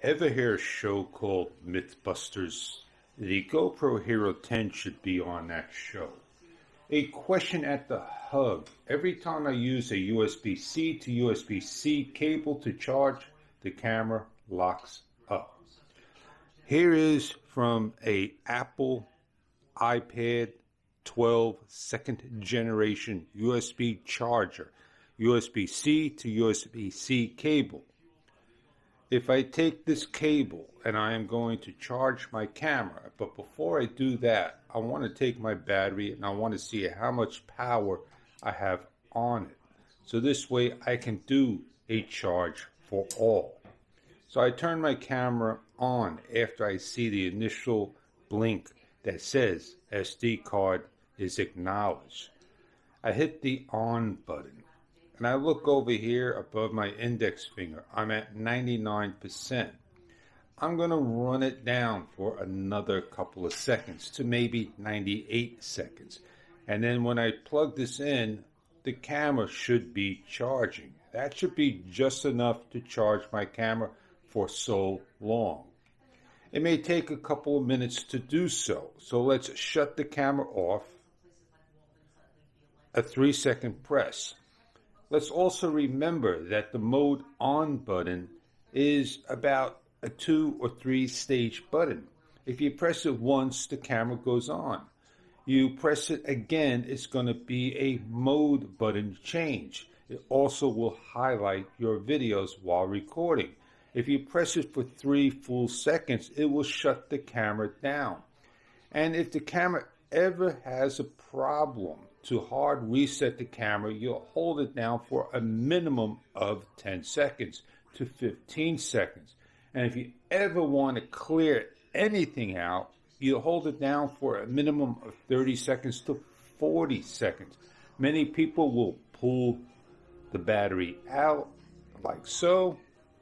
Ever hear a show called Mythbusters? The GoPro Hero 10 should be on that show. A question at the hub. Every time I use a USB-C to USB-C cable to charge, the camera locks up. Here is from a Apple iPad 12 second generation USB charger, USB-C to USB-C cable. If I take this cable and I am going to charge my camera, but before I do that, I want to take my battery and I want to see how much power I have on it. So this way I can do a charge for all. So I turn my camera on after I see the initial blink that says SD card is acknowledged. I hit the on button. And I look over here above my index finger. I'm at 99%. I'm going to run it down for another couple of seconds to maybe 98 seconds. And then when I plug this in, the camera should be charging. That should be just enough to charge my camera for so long. It may take a couple of minutes to do so. So let's shut the camera off. A 3-second press. Let's also remember that the mode on button is about a 2 or 3 stage button. If you press it once, the camera goes on. You press it again, it's going to be a mode button change. It also will highlight your videos while recording. If you press it for 3 full seconds, it will shut the camera down. And if the camera ever has a problem, to hard reset the camera, you'll hold it down for a minimum of 10 seconds to 15 seconds. And if you ever want to clear anything out, you'll hold it down for a minimum of 30 seconds to 40 seconds. Many people will pull the battery out like so.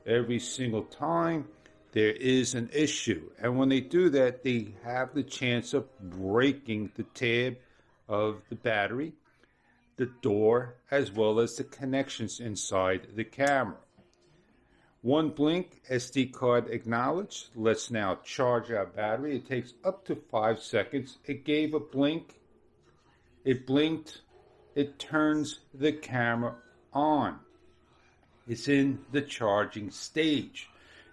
Every single time there is an issue. And when they do that, they have the chance of breaking the tab of the battery, the door, as well as the connections inside the camera. One blink, SD card acknowledged. Let's now charge our battery. It takes up to 5 seconds. It gave a blink. It blinked. It turns the camera on. It's in the charging stage.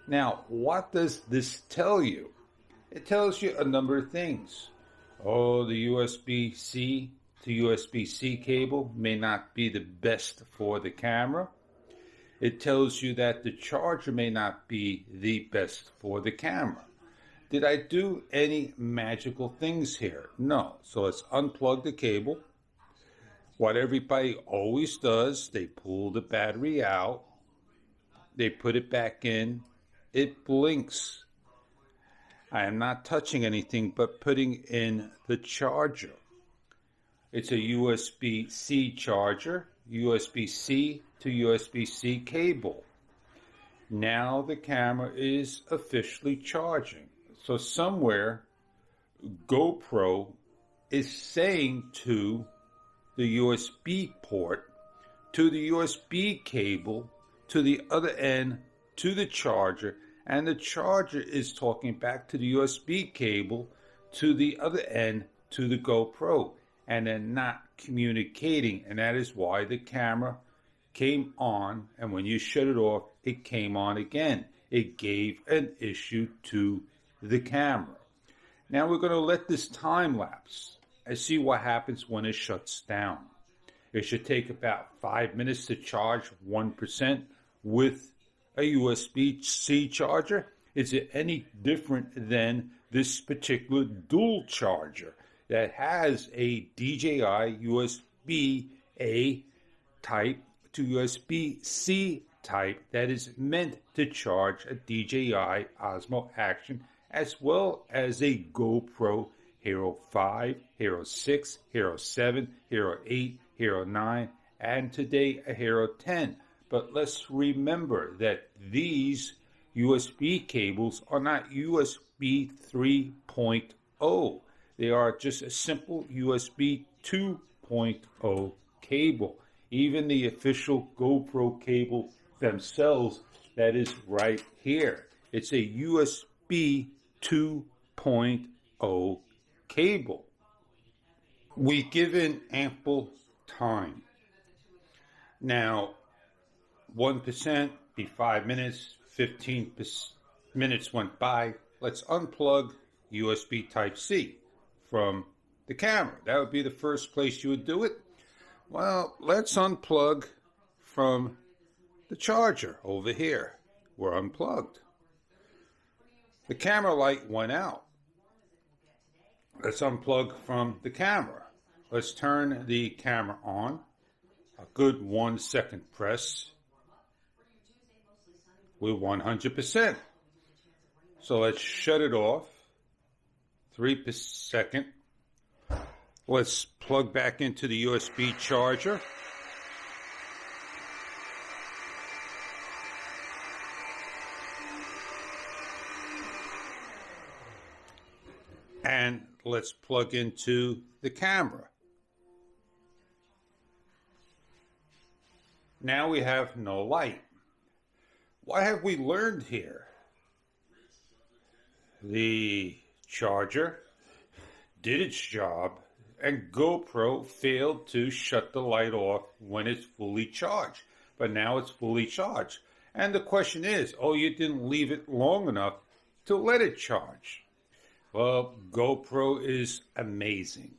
Now, what does this tell you? It tells you a number of things. Oh, the USB-C to USB-C cable may not be the best for the camera. It tells you that the charger may not be the best for the camera. Did I do any magical things here? No. So let's unplug the cable. What everybody always does, they pull the battery out. They put it back in. It blinks. I am not touching anything but putting in the charger. It's a USB-C charger, USB-C to USB-C cable. Now the camera is officially charging. So somewhere GoPro is saying to the USB port, to the USB cable, to the other end, to the charger, and the charger is talking back to the USB cable, to the other end, to the GoPro, and they're not communicating, and that is why the camera came on, and when you shut it off, it came on again. It gave an issue to the camera. Now we're going to let this time lapse and see what happens when it shuts down. It should take about 5 minutes to charge 1% with a USB-C charger. Is it any different than this particular dual charger that has a DJI USB-A type to USB-C type that is meant to charge a DJI Osmo Action, as well as a GoPro Hero 5, Hero 6, Hero 7, Hero 8, Hero 9, and today a Hero 10. But let's remember that these USB cables are not USB 3.0. They are just a simple USB 2.0 cable. Even the official GoPro cable themselves, that is right here. It's a USB 2.0 cable. We've given ample time. Now, 1% be 5 minutes, 15 minutes went by. Let's unplug USB Type-C from the camera. That would be the first place you would do it. Well, let's unplug from the charger over here. We're unplugged. The camera light went out. Let's unplug from the camera. Let's turn the camera on. A good 1 second press. We're 100%. So let's shut it off. 3 seconds. Let's plug back into the USB charger. And let's plug into the camera. Now we have no light. What have we learned here? The charger did its job, and GoPro failed to shut the light off when it's fully charged. But now it's fully charged. And the question is, oh, you didn't leave it long enough to let it charge. Well, GoPro is amazing.